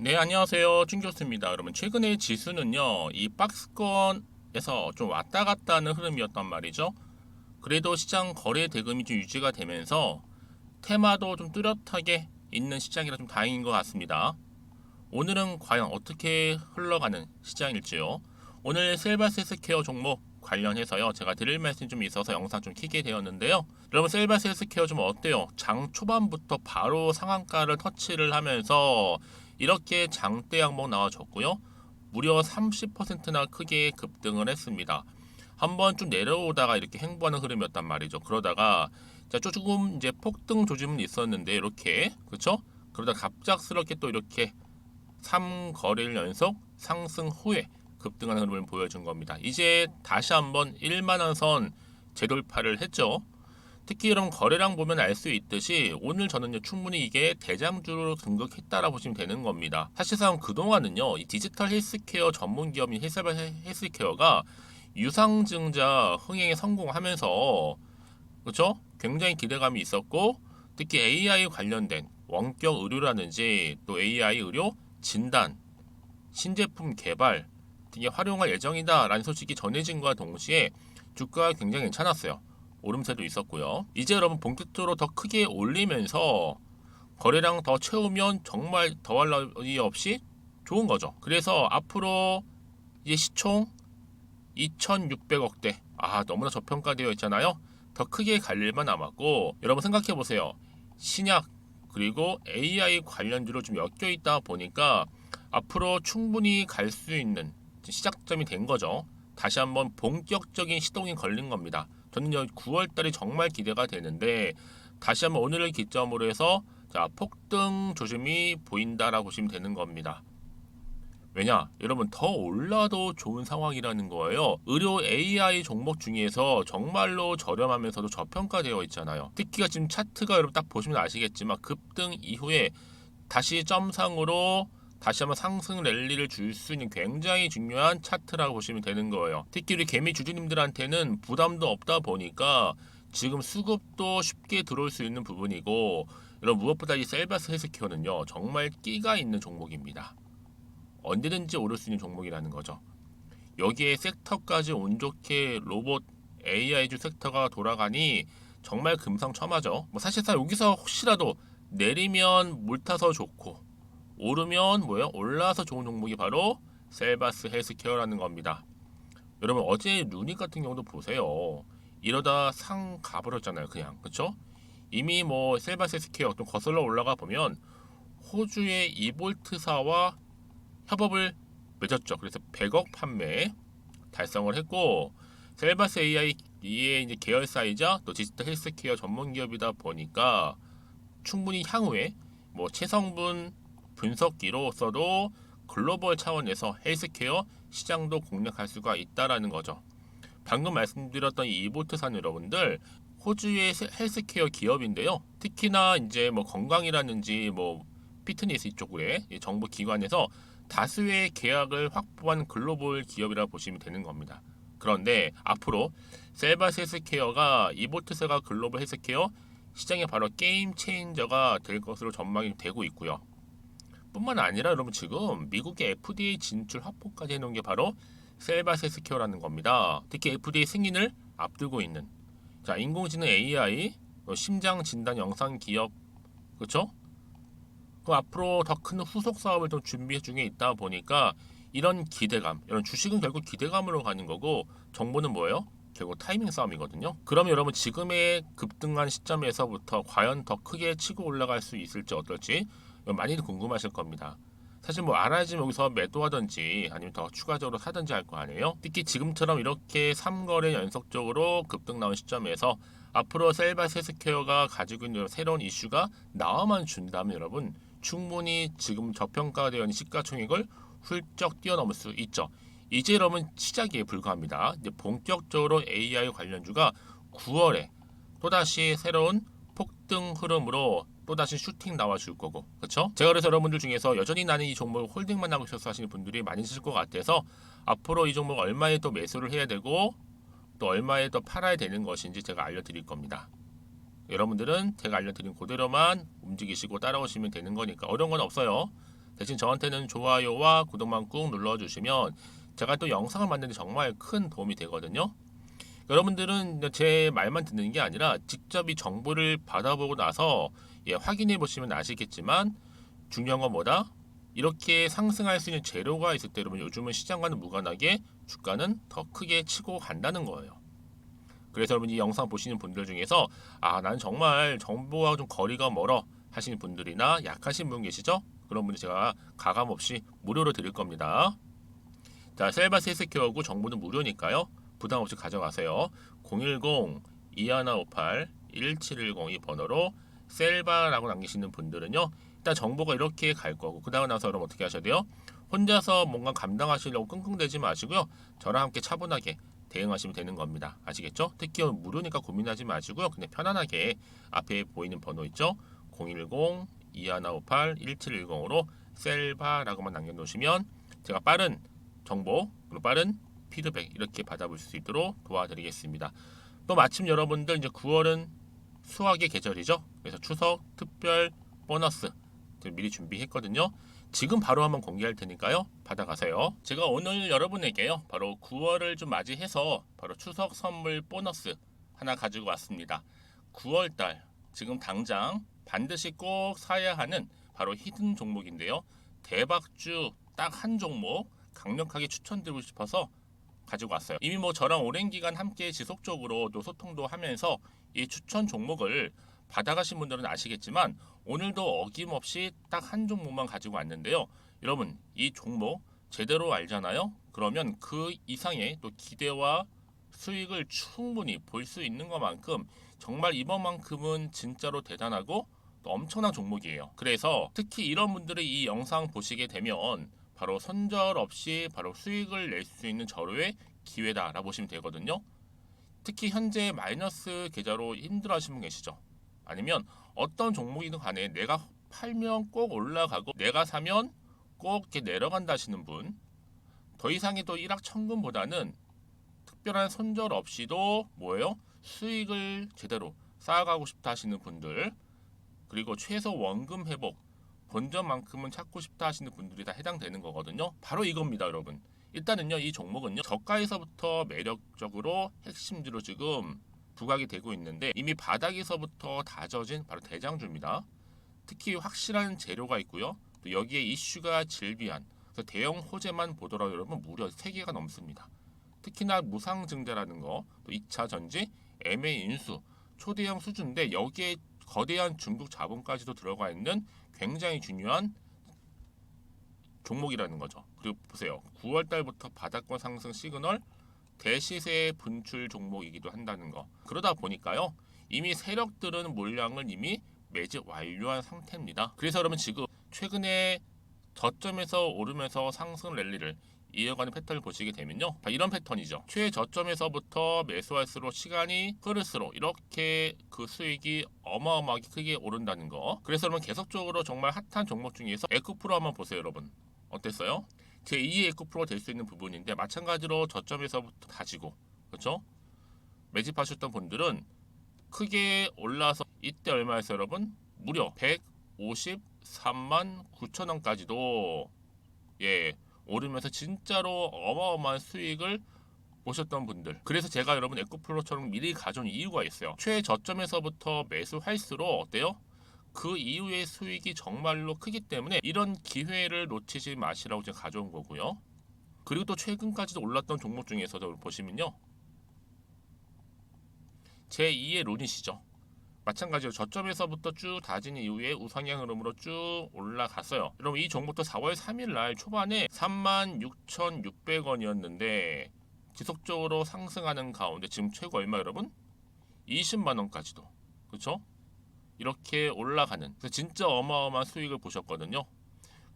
네, 안녕하세요. 준교수입니다. 여러분, 최근에 지수는요, 이 박스권에서 좀 왔다 갔다 하는 흐름이었단 말이죠. 그래도 시장 거래 대금이 좀 유지가 되면서 테마도 좀 뚜렷하게 있는 시장이라 좀 다행인 것 같습니다. 오늘은 과연 어떻게 흘러가는 시장일지요. 오늘 셀바스 헬스케어 종목 관련해서요. 제가 드릴 말씀이 좀 있어서 영상 좀 켜게 되었는데요. 여러분 셀바스 헬스케어 좀 어때요? 장 초반부터 바로 상한가를 터치를 하면서 이렇게 장대 항목 나와줬고요. 무려 30%나 크게 급등을 했습니다. 한번 좀 내려오다가 이렇게 횡보하는 흐름이었단 말이죠. 그러다가 자 조금 이제 폭등 조짐은 있었는데 이렇게 그렇죠? 그러다 갑작스럽게 또 이렇게 3거래일 연속 상승 후에 급등하는 흐름을 보여준 겁니다. 이제 다시 한번 1만원 선 재돌파를 했죠. 특히 이런 거래량 보면 알 수 있듯이 오늘 저는요 충분히 이게 대장주로 등극했다라 보시면 되는 겁니다. 사실상 그동안은요 이 디지털 헬스케어 전문 기업인 헬스케어가 유상증자 흥행에 성공하면서 그렇죠? 굉장히 기대감이 있었고 특히 AI 관련된 원격 의료라든지 또 AI 의료 진단, 신제품 개발 등에 활용할 예정이다라는 소식이 전해진과 동시에 주가가 굉장히 괜찮았어요. 오름세도 있었고요. 이제 여러분 본격적으로 더 크게 올리면서 거래량 더 채우면 정말 더할 나위 없이 좋은 거죠. 그래서 앞으로 이제 시총 2,600억대 너무나 저평가되어 있잖아요. 더 크게 갈 일만 남았고 여러분 생각해 보세요. 신약 그리고 AI 관련주로 좀 엮여 있다 보니까 앞으로 충분히 갈 수 있는 시작점이 된 거죠. 다시 한번 본격적인 시동이 걸린 겁니다. 저는 9월 달이 정말 기대가 되는데 다시 한번 오늘을 기점으로 해서 폭등 조짐이 보인다라고 보시면 되는 겁니다. 왜냐? 여러분 더 올라도 좋은 상황이라는 거예요. 의료 AI 종목 중에서 정말로 저렴하면서도 저평가되어 있잖아요. 특히가 지금 차트가 여러분 딱 보시면 아시겠지만 급등 이후에 다시 점상으로 다시 한번 상승 랠리를 줄 수 있는 굉장히 중요한 차트라고 보시면 되는 거예요. 특히 우리 개미 주주님들한테는 부담도 없다 보니까 지금 수급도 쉽게 들어올 수 있는 부분이고 여러분 무엇보다 이 셀바스 헬스케어는요 정말 끼가 있는 종목입니다. 언제든지 오를 수 있는 종목이라는 거죠. 여기에 섹터까지 운 좋게 로봇 AI주 섹터가 돌아가니 정말 금상첨화죠. 뭐 사실상 여기서 혹시라도 내리면 물 타서 좋고 오르면 뭐예요? 올라서 좋은 종목이 바로 셀바스 헬스케어라는 겁니다. 여러분 어제 루닉 같은 경우도 보세요. 이러다 상 가버렸잖아요. 그냥 그쵸? 이미 뭐 셀바스 헬스케어 좀 거슬러 올라가 보면 호주의 이볼트사와 협업을 맺었죠. 그래서 100억 판매 달성을 했고 셀바스 AI의 이제 계열사이자 또 디지털 헬스케어 전문 기업이다 보니까 충분히 향후에 뭐 체성분 분석기로서도 글로벌 차원에서 헬스케어 시장도 공략할 수가 있다라는 거죠. 방금 말씀드렸던 이 이볼트산 여러분들 호주의 헬스케어 기업인데요. 특히나 이제 뭐 건강이라든지 뭐 피트니스 이쪽에 정부 기관에서 다수의 계약을 확보한 글로벌 기업이라 보시면 되는 겁니다. 그런데 앞으로 셀바스 헬스케어가 이볼트스가 글로벌 헬스케어 시장에 바로 게임 체인저가 될 것으로 전망이 되고 있고요. 뿐만 아니라 여러분 지금 미국의 FDA 진출 확보까지 해놓은 게 바로 셀바스 헬스케어라는 겁니다. 특히 FDA 승인을 앞두고 있는 인공지능 AI 심장 진단 영상 기업 그렇죠? 그 앞으로 더 큰 후속 사업을 좀 준비 중에 있다 보니까 이런 기대감, 이런 주식은 결국 기대감으로 가는 거고 정보는 뭐예요? 결국 타이밍 싸움이거든요. 그럼 여러분 지금의 급등한 시점에서부터 과연 더 크게 치고 올라갈 수 있을지 어떨지 많이들 궁금하실 겁니다. 사실 뭐 알아야지만 여기서 매도하든지 아니면 더 추가적으로 사든지 할 거 아니에요. 특히 지금처럼 이렇게 3거래 연속적으로 급등 나온 시점에서 앞으로 셀바스 헬스케어가 가지고 있는 새로운 이슈가 나와만 준다면 여러분 충분히 지금 저평가되어 있는 시가총액을 훌쩍 뛰어넘을 수 있죠. 이제 여러분 시작에 불과합니다. 이제 본격적으로 AI 관련주가 9월에 또다시 새로운 폭등 흐름으로 또다시 슈팅 나와줄 거고 그렇죠? 제가 그래서 여러분들 중에서 여전히 나는 이 종목 홀딩만 하고 있어서 하시는 분들이 많이 있을 것 같아서 앞으로 이 종목 얼마에 또 매수를 해야 되고 또 얼마에 또 팔아야 되는 것인지 제가 알려드릴 겁니다. 여러분들은 제가 알려드린 그대로만 움직이시고 따라오시면 되는 거니까 어려운 건 없어요. 대신 저한테는 좋아요와 구독만 꾹 눌러주시면 제가 또 영상을 만드는 데 정말 큰 도움이 되거든요. 여러분들은 제 말만 듣는 게 아니라 직접 이 정보를 받아보고 나서 확인해 보시면 아시겠지만 중요한 건 뭐다? 이렇게 상승할 수 있는 재료가 있을 때 여러분 요즘은 시장과는 무관하게 주가는 더 크게 치고 간다는 거예요. 그래서 여러분 이 영상 보시는 분들 중에서 나는 정말 정보와 좀 거리가 멀어 하시는 분들이나 약하신 분 계시죠? 그런 분들 제가 가감 없이 무료로 드릴 겁니다. 자, 셀바스 헬스케어고 정보는 무료니까요. 부담 없이 가져가세요. 010-2158-1710 이 번호로 셀바라고 남기시는 분들은요. 일단 정보가 이렇게 갈 거고 그 다음 나서 여러분 어떻게 하셔야 돼요? 혼자서 뭔가 감당하시려고 끙끙대지 마시고요. 저랑 함께 차분하게 대응하시면 되는 겁니다. 아시겠죠? 특히 무료니까 고민하지 마시고요. 그냥 편안하게 앞에 보이는 번호 있죠? 010-2158-1710으로 셀바라고만 남겨놓으시면 제가 빠른 정보 그리고 빠른 피드백 이렇게 받아볼 수 있도록 도와드리겠습니다. 또 마침 여러분들 이제 9월은 수학의 계절이죠. 그래서 추석 특별 보너스 미리 준비했거든요. 지금 바로 한번 공개할 테니까요. 받아가세요. 제가 오늘 여러분에게요. 바로 9월을 좀 맞이해서 바로 추석 선물 보너스 하나 가지고 왔습니다. 9월달 지금 당장 반드시 꼭 사야 하는 바로 히든 종목인데요. 대박주 딱 한 종목 강력하게 추천드리고 싶어서 가지고 왔어요. 이미 저랑 오랜 기간 함께 지속적으로 또 소통도 하면서 이 추천 종목을 받아가신 분들은 아시겠지만 오늘도 어김없이 딱 한 종목만 가지고 왔는데요. 여러분 이 종목 제대로 알잖아요. 그러면 그 이상의 또 기대와 수익을 충분히 볼 수 있는 것만큼 정말 이번만큼은 진짜로 대단하고 또 엄청난 종목이에요. 그래서 특히 이런 분들이 이 영상 보시게 되면 바로 손절 없이 바로 수익을 낼 수 있는 절호의 기회다라고 보시면 되거든요. 특히 현재 마이너스 계좌로 힘들어하시는 분 계시죠? 아니면 어떤 종목이든 간에 내가 팔면 꼭 올라가고 내가 사면 꼭 이렇게 내려간다 하시는 분, 더 이상의 또 일확천금보다는 특별한 손절 없이도 뭐예요? 수익을 제대로 쌓아가고 싶다 하시는 분들, 그리고 최소 원금 회복 본전만큼은 찾고 싶다 하시는 분들이 다 해당되는 거거든요. 바로 이겁니다, 여러분. 일단은요, 이 종목은요, 저가에서부터 매력적으로 핵심주로 지금 부각이 되고 있는데 이미 바닥에서부터 다져진 바로 대장주입니다. 특히 확실한 재료가 있고요. 또 여기에 이슈가 질비한 그래서 대형 호재만 보더라도 여러분 무려 3개가 넘습니다. 특히나 무상증자라는 거, 또 2차 전지, MA 인수, 초대형 수주인데 여기에 거대한 중국 자본까지도 들어가 있는 굉장히 중요한 종목이라는 거죠. 그리고 보세요. 9월 달부터 바닥권 상승 시그널 대시세 분출 종목이기도 한다는 거. 그러다 보니까요. 이미 세력들은 물량을 이미 매집 완료한 상태입니다. 그래서 여러분 지금 최근에 저점에서 오르면서 상승 랠리를 이어가는 패턴을 보시게 되면요. 이런 패턴이죠. 최저점에서부터 매수할수록 시간이 흐를수록 이렇게 그 수익이 어마어마하게 크게 오른다는 거. 그래서 여러분 계속적으로 정말 핫한 종목 중에서 에코프로 한번 보세요, 여러분. 어땠어요? 제2의 에코프로가 될 수 있는 부분인데 마찬가지로 저점에서부터 다지고 그렇죠? 매집하셨던 분들은 크게 올라서 이때 얼마였어요, 여러분? 무려 153만 9천 원까지도 오르면서 진짜로 어마어마한 수익을 보셨던 분들. 그래서 제가 여러분 에코프로처럼 미리 가져온 이유가 있어요. 최저점에서부터 매수할수록 어때요? 그 이후의 수익이 정말로 크기 때문에 이런 기회를 놓치지 마시라고 제가 가져온 거고요. 그리고 또 최근까지도 올랐던 종목 중에서도 보시면요. 제2의 룬이시죠. 마찬가지로 저점에서부터 쭉 다진 이후에 우상향 흐름으로 쭉 올라갔어요. 여러분 이 종목도 4월 3일 날 초반에 36,600원이었는데 지속적으로 상승하는 가운데 지금 최고 얼마 여러분? 20만 원까지도 그렇죠? 이렇게 올라가는 그래서 진짜 어마어마한 수익을 보셨거든요.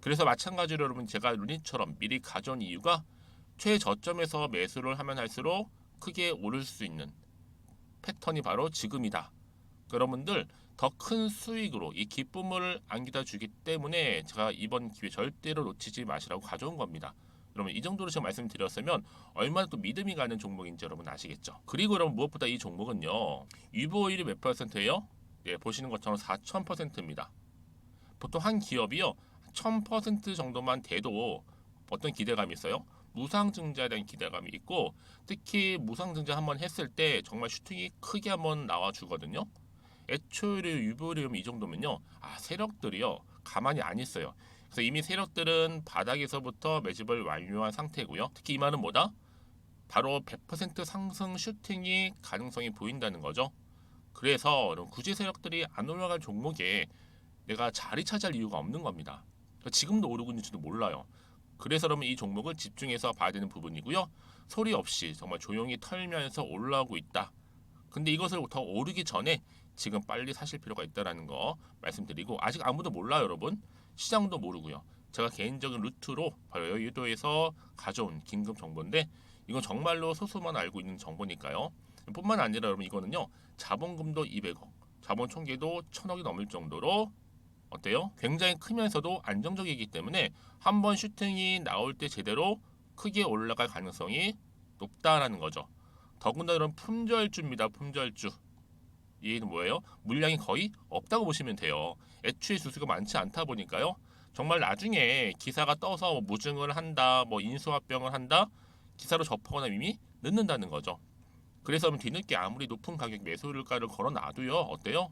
그래서 마찬가지로 여러분 제가 루닛처럼 미리 가져온 이유가 최저점에서 매수를 하면 할수록 크게 오를 수 있는 패턴이 바로 지금이다. 여러분들 더 큰 수익으로 이 기쁨을 안겨다 주기 때문에 제가 이번 기회 절대로 놓치지 마시라고 가져온 겁니다. 여러분 이 정도로 제가 말씀드렸으면 얼마나 또 믿음이 가는 종목인지 여러분 아시겠죠? 그리고 여러분 무엇보다 이 종목은요. 유보율이 몇 %예요? 보시는 것처럼 4000%입니다. 보통 한 기업이요. 1000% 정도만 돼도 어떤 기대감이 있어요? 무상증자에 대한 기대감이 있고, 특히 무상증자 한번 했을 때 정말 슈팅이 크게 한번 나와주거든요. 애초에 유보리움 이 정도면요, 세력들이요 가만히 안 있어요. 그래서 이미 세력들은 바닥에서부터 매집을 완료한 상태고요. 특히 이 말은 뭐다? 바로 100% 상승 슈팅이 가능성이 보인다는 거죠. 그래서 이런 구제 세력들이 안 올라갈 종목에 내가 자리 차지할 이유가 없는 겁니다. 지금도 오르고 있는지도 몰라요. 그래서 그러면 이 종목을 집중해서 봐야 되는 부분이고요. 소리 없이 정말 조용히 털면서 올라오고 있다. 근데 이것을 더 오르기 전에 지금 빨리 사실 필요가 있다는 거 말씀드리고, 아직 아무도 몰라요, 여러분. 시장도 모르고요. 제가 개인적인 루트로 바로 여의도에서 가져온 긴급 정보인데, 이건 정말로 소수만 알고 있는 정보니까요. 뿐만 아니라 여러분, 이거는요, 자본금도 200억, 자본 총계도 1000억이 넘을 정도로 어때요? 굉장히 크면서도 안정적이기 때문에 한번 슈팅이 나올 때 제대로 크게 올라갈 가능성이 높다라는 거죠. 더군다나 이런 품절주입니다. 품절주. 이는 뭐예요? 물량이 거의 없다고 보시면 돼요. 애초에 수수가 많지 않다 보니까요. 정말 나중에 기사가 떠서 뭐 무증을 한다, 뭐 인수합병을 한다, 기사로 접하거나 이미 늦는다는 거죠. 그래서 뒤늦게 아무리 높은 가격 매수가를 걸어놔도요, 어때요?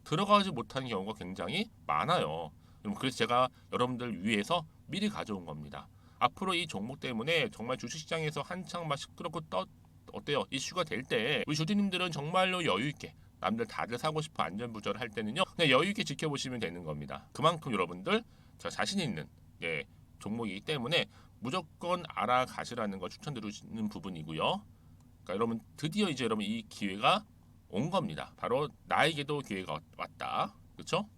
들어가지 못하는 경우가 굉장히 많아요. 그래서 제가 여러분들 위해서 미리 가져온 겁니다. 앞으로 이 종목 때문에 정말 주식시장에서 한창 막 시끄럽고 어때요? 이슈가 될 때 우리 주주님들은 정말로 여유 있게, 남들 다들 사고 싶어 안전부절 할 때는요, 그냥 여유 있게 지켜보시면 되는 겁니다. 그만큼 여러분들 저 자신 있는 종목이기 때문에 무조건 알아가시라는 걸 추천드리는 부분이고요. 그러니까 여러분 드디어 이제 여러분 이 기회가 온 겁니다. 바로 나에게도 기회가 왔다. 그렇죠?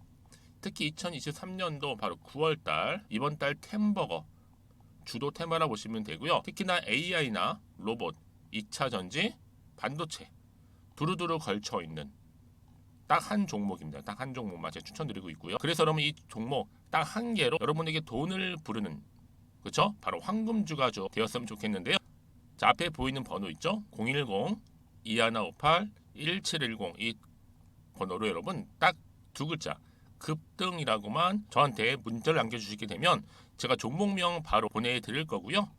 특히 2023년도 바로 9월달, 이번 달 템버거 주도 테마라 보시면 되고요. 특히나 AI나 로봇, 2차 전지, 반도체 두루두루 걸쳐 있는 딱 한 종목입니다. 딱 한 종목만 제가 추천드리고 있고요. 그래서 여러분 이 종목 딱 한 개로 여러분에게 돈을 부르는, 그렇죠? 바로 황금주가 되었으면 좋겠는데요. 자, 앞에 보이는 번호 있죠? 010-2158-1710 이 번호로 여러분 딱 두 글자 급등이라고만 저한테 문자를 남겨주시게 되면 제가 종목명 바로 보내드릴 거고요.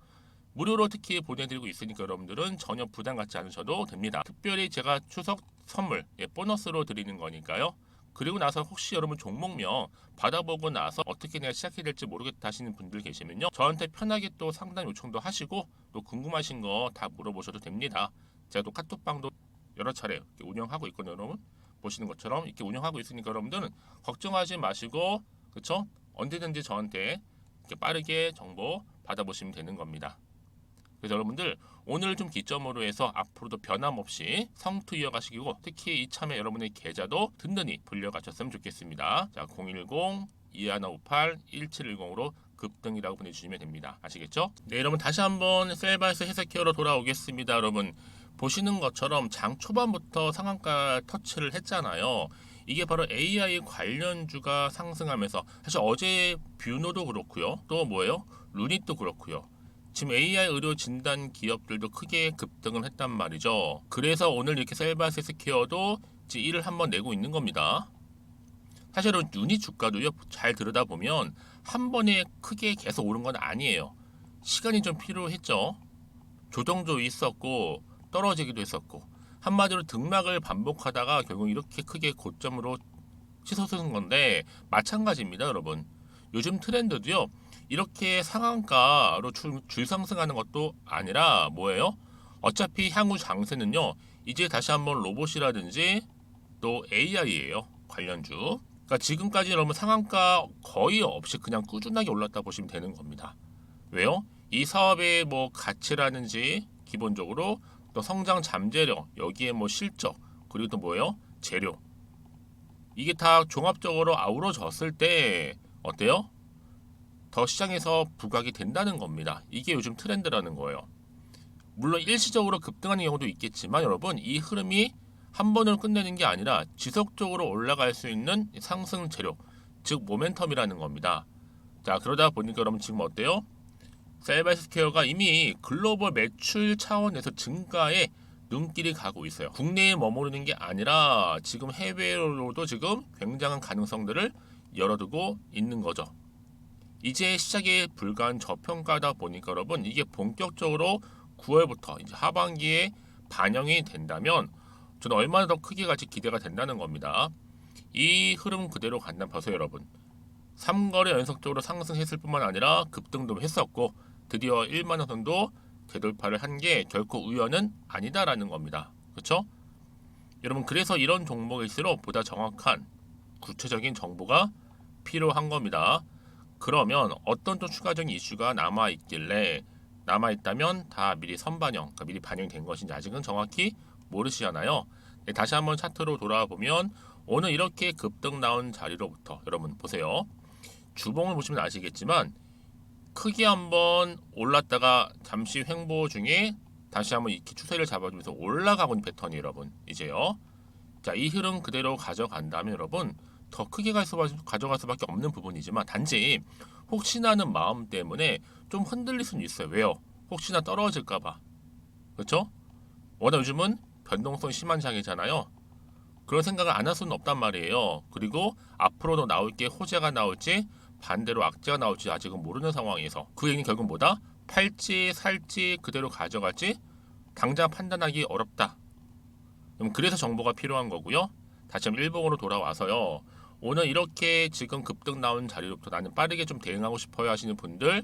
무료로 특히 보내드리고 있으니까 여러분들은 전혀 부담 갖지 않으셔도 됩니다. 특별히 제가 추석 선물 보너스로 드리는 거니까요. 그리고 나서 혹시 여러분 종목명 받아보고 나서 어떻게 내가 시작해야 될지 모르겠다 하시는 분들 계시면요, 저한테 편하게 또 상담 요청도 하시고 또 궁금하신 거 다 물어보셔도 됩니다. 제가 또 카톡방도 여러 차례 이렇게 운영하고 있거든요. 여러분 보시는 것처럼 이렇게 운영하고 있으니까 여러분들은 걱정하지 마시고, 그렇죠? 언제든지 저한테 이렇게 빠르게 정보 받아보시면 되는 겁니다. 그래서 여러분들 오늘 좀 기점으로 해서 앞으로도 변함없이 성투 이어가시고, 특히 이참에 여러분의 계좌도 든든히 불려가셨으면 좋겠습니다. 자, 010-2158-1710으로 급등이라고 보내주시면 됩니다. 아시겠죠? 네, 여러분 다시 한번 셀바이스 해석케어로 돌아오겠습니다. 여러분 보시는 것처럼 장 초반부터 상한가 터치를 했잖아요. 이게 바로 AI 관련주가 상승하면서, 사실 어제 뷰노도 그렇고요. 또 뭐예요? 루닛도 그렇고요. 지금 AI 의료 진단 기업들도 크게 급등을 했단 말이죠. 그래서 오늘 이렇게 셀바이스 스퀘어도 이제 일을 한번 내고 있는 겁니다. 사실은 유닛 주가도요, 잘 들여다보면 한 번에 크게 계속 오른 건 아니에요. 시간이 좀 필요했죠. 조정도 있었고 떨어지기도 했었고, 한마디로 등락을 반복하다가 결국 이렇게 크게 고점으로 치솟은 건데 마찬가지입니다, 여러분. 요즘 트렌드도요, 이렇게 상한가로 줄 상승하는 것도 아니라 뭐예요? 어차피 향후 장세는요, 이제 다시 한번 로봇이라든지 또 AI예요. 관련주. 그러니까 지금까지 여러분 상한가 거의 없이 그냥 꾸준하게 올랐다 보시면 되는 겁니다. 왜요? 이 사업의 뭐 가치라든지 기본적으로 또 성장 잠재력, 여기에 뭐 실적, 그리고 또 뭐예요? 재료. 이게 다 종합적으로 아우러졌을 때 어때요? 더 시장에서 부각이 된다는 겁니다. 이게 요즘 트렌드라는 거예요. 물론 일시적으로 급등하는 경우도 있겠지만 여러분 이 흐름이 한 번으로 끝내는 게 아니라 지속적으로 올라갈 수 있는 상승 재료, 즉 모멘텀이라는 겁니다. 자, 그러다 보니까 여러분 지금 어때요? 셀바이스퀘어가 이미 글로벌 매출 차원에서 증가에 눈길이 가고 있어요. 국내에 머무르는 게 아니라 지금 해외로도 지금 굉장한 가능성들을 열어두고 있는 거죠. 이제 시작에 불과한 저평가다 보니까 여러분 이게 본격적으로 9월부터 이제 하반기에 반영이 된다면 저는 얼마나 더 크게 같이 기대가 된다는 겁니다. 이 흐름 그대로 간다면 보세요 여러분. 3거래 연속적으로 상승했을 뿐만 아니라 급등도 했었고 드디어 1만 원 선도 되돌파를 한 게 결코 우연은 아니다라는 겁니다. 그렇죠? 여러분 그래서 이런 종목일수록 보다 정확한 구체적인 정보가 필요한 겁니다. 그러면 어떤 또 추가적인 이슈가 남아있길래 남아있다면 다 미리 선반영, 그러니까 미리 반영된 것인지 아직은 정확히 모르시잖아요. 네, 다시 한번 차트로 돌아와 보면 오늘 이렇게 급등 나온 자리로부터 여러분 보세요. 주봉을 보시면 아시겠지만 크게 한번 올랐다가 잠시 횡보 중에 다시 한번 이렇게 추세를 잡아주면서 올라가고 있는 패턴이 여러분 이제요. 자, 이 흐름 그대로 가져간다면 여러분 더 크게 가져갈 수밖에 없는 부분이지만 단지 혹시나 하는 마음 때문에 좀 흔들릴 수는 있어요. 왜요? 혹시나 떨어질까봐. 그렇죠? 워낙 요즘은 변동성이 심한 장이잖아요. 그런 생각을 안 할 수는 없단 말이에요. 그리고 앞으로도 나올 게 호재가 나올지 반대로 악재가 나올지 아직은 모르는 상황에서 그 얘기는 결국 뭐다? 팔지 살지 그대로 가져갈지 당장 판단하기 어렵다. 그래서 정보가 필요한 거고요. 다시 한번 일봉으로 돌아와서요. 오늘 이렇게 지금 급등 나온 자리로부터 나는 빠르게 좀 대응하고 싶어요 하시는 분들,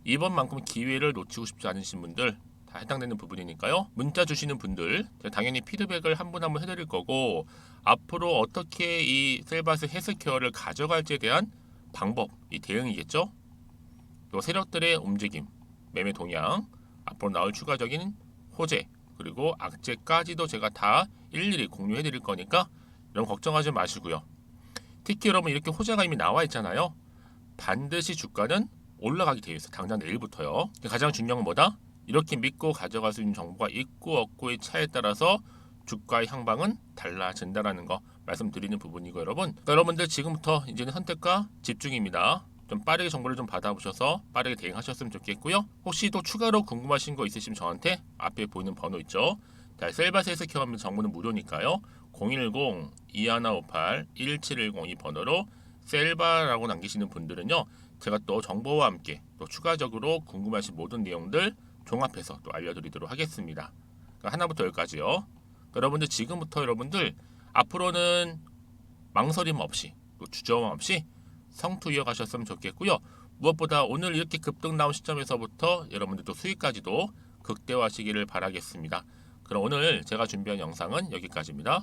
이번만큼 기회를 놓치고 싶지 않으신 분들 다 해당되는 부분이니까요. 문자 주시는 분들 당연히 피드백을 한 분 한 분 해드릴 거고, 앞으로 어떻게 이 셀바스 헬스케어를 가져갈지에 대한 방법, 이 대응이겠죠. 또 세력들의 움직임, 매매 동향, 앞으로 나올 추가적인 호재, 그리고 악재까지도 제가 다 일일이 공유해 드릴 거니까 여러분 걱정하지 마시고요. 특히 여러분 이렇게 호재가 이미 나와 있잖아요. 반드시 주가는 올라가게 되어 있어요. 당장 내일부터요. 가장 중요한 건 뭐다? 이렇게 믿고 가져갈 수 있는 정보가 있고 없고의 차에 따라서 주가의 향방은 달라진다라는 거 말씀드리는 부분이고 여러분. 그러니까 여러분들 지금부터 이제는 선택과 집중입니다. 좀 빠르게 정보를 좀 받아보셔서 빠르게 대응하셨으면 좋겠고요. 혹시 또 추가로 궁금하신 거 있으시면 저한테 앞에 보이는 번호 있죠. 자, 셀바스에서 케어하면 정보는 무료니까요. 010-2158-1710 이 번호로 셀바라고 남기시는 분들은요. 제가 또 정보와 함께 또 추가적으로 궁금하신 모든 내용들 종합해서 또 알려드리도록 하겠습니다. 그러니까 하나부터 열까지요. 여러분들 지금부터 여러분들 앞으로는 망설임 없이 또 주저함 없이 성투 이어가셨으면 좋겠고요. 무엇보다 오늘 이렇게 급등 나온 시점에서부터 여러분들 또 수익까지도 극대화하시기를 바라겠습니다. 그럼 오늘 제가 준비한 영상은 여기까지입니다.